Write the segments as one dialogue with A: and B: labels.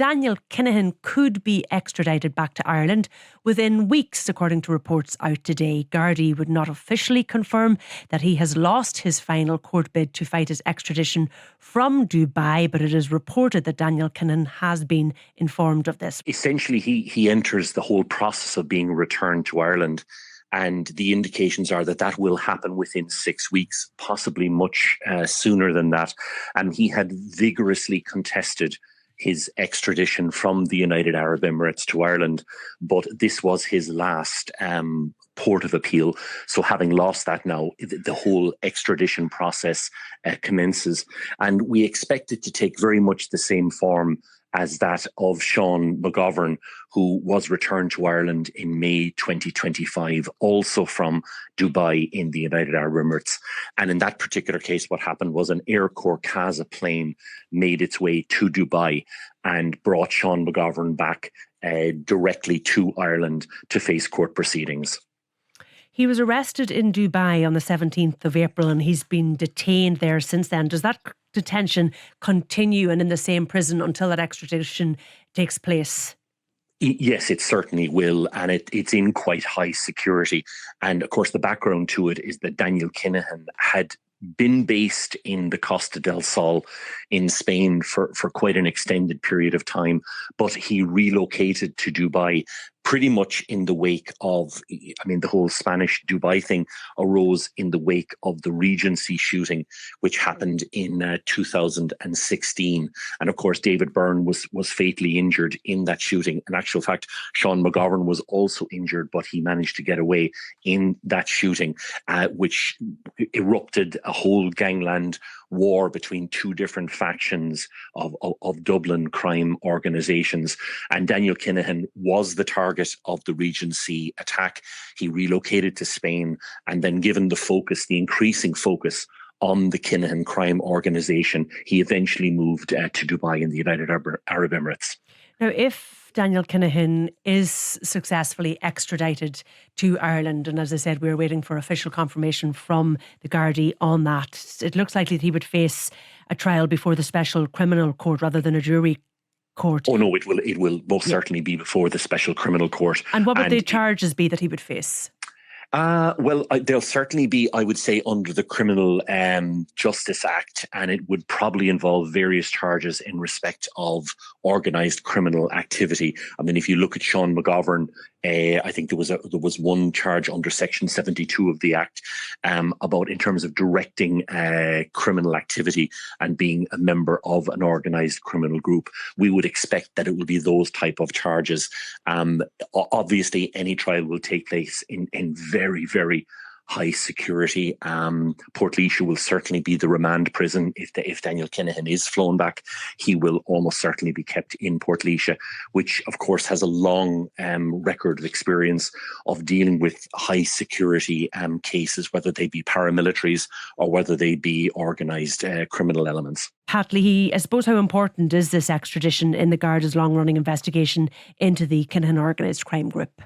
A: Daniel Kinahan could be extradited back to Ireland within weeks, according to reports out today. Gardaí would not officially confirm that he has lost his final court bid to fight his extradition from Dubai, but it is reported that Daniel Kinahan has been informed of this.
B: Essentially, he enters the whole process of being returned to Ireland, and the indications are that that will happen within 6 weeks, possibly much sooner than that. And he had vigorously contested his extradition from the United Arab Emirates to Ireland, but this was his last port of appeal. So having lost that now, the whole extradition process commences. And we expect it to take very much the same form as that of Sean McGovern, who was returned to Ireland in May 2025, also from Dubai in the United Arab Emirates. And in that particular case, what happened was an Air Corcasa plane made its way to Dubai and brought Sean McGovern back directly to Ireland to face court proceedings.
A: He was arrested in Dubai on the 17th of April and he's been detained there since then. Does that detention continue and in the same prison until that extradition takes place?
B: Yes, it certainly will, and it's in quite high security. And of course, the background to it is that Daniel Kinahan had been based in the Costa del Sol in Spain for quite an extended period of time, but he relocated to Dubai pretty much in the wake of, the whole Spanish Dubai thing arose in the wake of the Regency shooting, which happened in 2016. And of course, David Byrne was fatally injured in that shooting. In actual fact, Sean McGovern was also injured, but he managed to get away in that shooting, which erupted a whole gangland war between two different factions of Dublin crime organisations. And Daniel Kinahan was the target of the Regency attack. He relocated to Spain, and then given the increasing focus on the Kinahan crime organisation, he eventually moved to Dubai in the United Arab Emirates.
A: Now, if Daniel Kinahan is successfully extradited to Ireland, and as I said, we're waiting for official confirmation from the Gardaí on that, it looks likely that he would face a trial before the Special Criminal Court rather than a jury court.
B: Oh no, it will most certainly be before the Special Criminal Court.
A: And what would the charges be that he would face?
B: Well, they'll certainly be, I would say, under the Criminal Justice Act, and it would probably involve various charges in respect of organised criminal activity. I mean, if you look at Sean McGovern, I think there was one charge under Section 72 of the Act about in terms of directing criminal activity and being a member of an organised criminal group. We would expect that it will be those type of charges. Obviously, any trial will take place in very, very high security. Portlaoise will certainly be the remand prison. If Daniel Kinahan is flown back, he will almost certainly be kept in Portlaoise, which of course has a long record of experience of dealing with high security cases, whether they be paramilitaries or whether they be organised criminal elements.
A: Pat Leahy, I suppose how important is this extradition in the Garda's long-running investigation into the Kinahan organised crime group?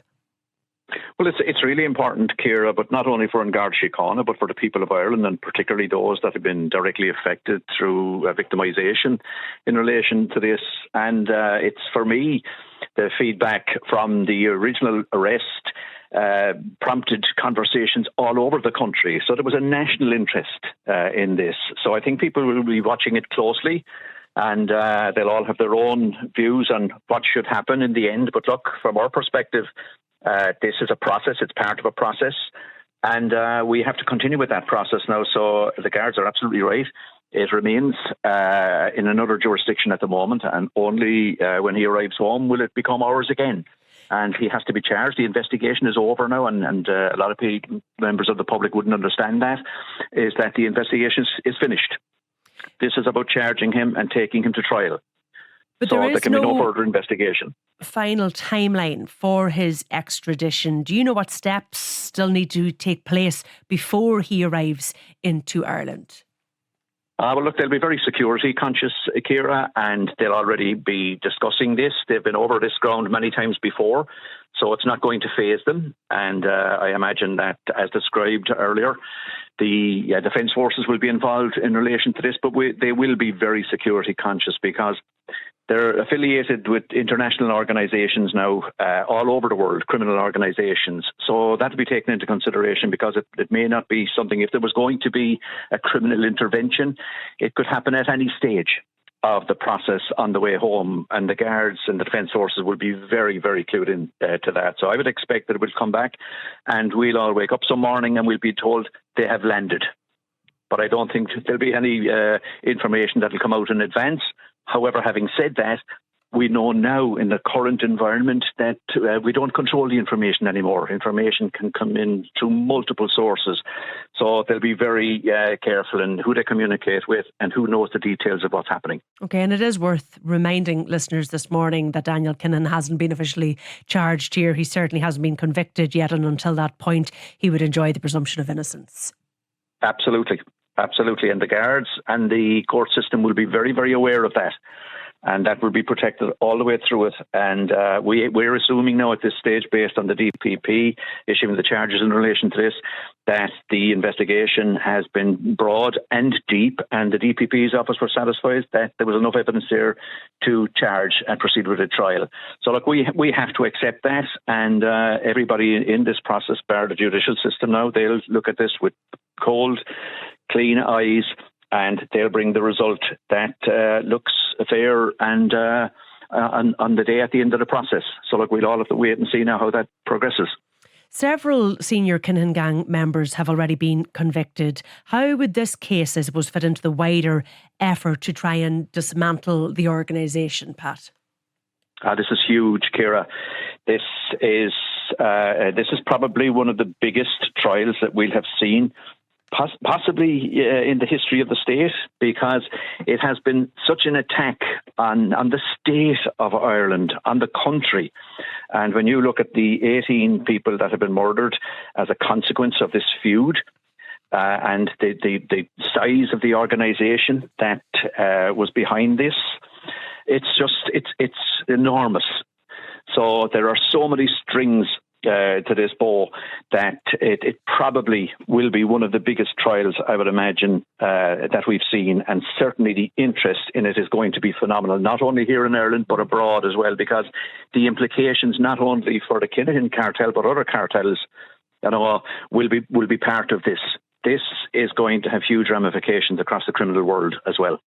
C: Well, it's really important, Ciara, but not only for An Garda Siochana, but for the people of Ireland, and particularly those that have been directly affected through victimisation in relation to this. And it's, for me, the feedback from the original arrest prompted conversations all over the country. So there was a national interest in this. So I think people will be watching it closely. And they'll all have their own views on what should happen in the end. But look, from our perspective, this is a process. It's part of a process. And we have to continue with that process now. So the guards are absolutely right. It remains in another jurisdiction at the moment. And only when he arrives home will it become ours again. And he has to be charged. The investigation is over now. And a lot of members of the public wouldn't understand that, is that the investigation is finished. This is about charging him and taking him to trial.
A: But
C: so there can be no further investigation.
A: Final timeline for his extradition. Do you know what steps still need to take place before he arrives into Ireland?
C: Well, look, they'll be very security conscious, Ciara, and they'll already be discussing this. They've been over this ground many times before, so it's not going to faze them. And I imagine that, as described earlier, the Defence Forces will be involved in relation to this, but they will be very security conscious, because They're affiliated with international organisations now all over the world, criminal organisations. So that will be taken into consideration, because it may not be something, if there was going to be a criminal intervention, it could happen at any stage of the process on the way home, and the guards and the defence forces will be very, very clued in to that. So I would expect that it will come back, and we'll all wake up some morning and we'll be told they have landed. But I don't think there'll be any information that will come out in advance. However, having said that, we know now in the current environment that we don't control the information anymore. Information can come in through multiple sources. So they'll be very careful in who they communicate with and who knows the details of what's happening.
A: Okay, and it is worth reminding listeners this morning that Daniel Kinahan hasn't been officially charged here. He certainly hasn't been convicted yet, and until that point, he would enjoy the presumption of innocence.
C: Absolutely. Absolutely. And the guards and the court system will be very, very aware of that. And that will be protected all the way through it. And we're assuming now at this stage, based on the DPP issuing the charges in relation to this, that the investigation has been broad and deep, and the DPP's office were satisfied that there was enough evidence there to charge and proceed with a trial. So look, we have to accept that, and everybody in this process, bar the judicial system now, they'll look at this with cold, clean eyes, and they'll bring the result that looks fair and on the day at the end of the process. So look, we'll all have to wait and see now how that progresses.
A: Several senior Kinahan gang members have already been convicted. How would this case, I suppose, fit into the wider effort to try and dismantle the organisation, Pat?
C: This is huge, Ciara. This is probably one of the biggest trials that we'll have seen, possibly in the history of the state, because it has been such an attack on the state of Ireland, on the country. And when you look at the 18 people that have been murdered as a consequence of this feud, and the size of the organisation that was behind this, it's enormous. So there are so many strings to this bow that it probably will be one of the biggest trials, I would imagine, that we've seen, and certainly the interest in it is going to be phenomenal, not only here in Ireland but abroad as well, because the implications not only for the Kinahan cartel but other cartels, will be part of this. This is going to have huge ramifications across the criminal world as well.